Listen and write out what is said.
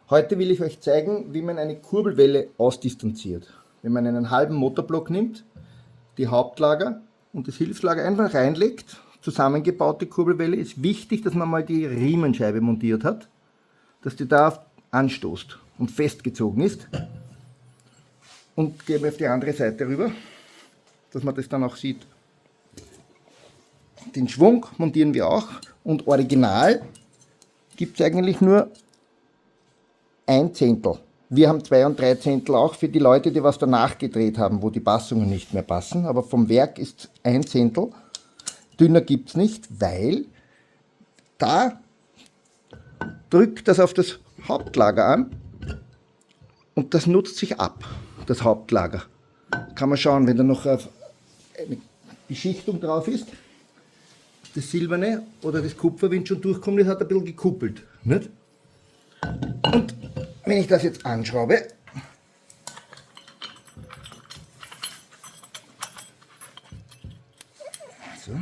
Heute will ich euch zeigen, wie man eine Kurbelwelle ausdistanziert. Wenn man einen halben Motorblock nimmt, die Hauptlager und das Hilfslager einfach reinlegt, zusammengebaute Kurbelwelle, ist wichtig, dass man mal die Riemenscheibe montiert hat, dass die da anstoßt und festgezogen ist. Und gehen wir auf die andere Seite rüber, dass man das dann auch sieht. Den Schwung montieren wir auch und original gibt es eigentlich nur 1/10. Wir haben 2 und 3 Zehntel auch für die Leute, die was danach gedreht haben, wo die Passungen nicht mehr passen. Aber vom Werk ist 1/10. Dünner gibt es nicht, weil da drückt das auf das Hauptlager an und das nutzt sich ab, das Hauptlager. Kann man schauen, wenn da noch eine Beschichtung drauf ist, das Silberne oder das Kupfer, wenn es schon durchkommt, das hat ein bisschen gekuppelt. Nicht? Und wenn ich das jetzt anschraube, so,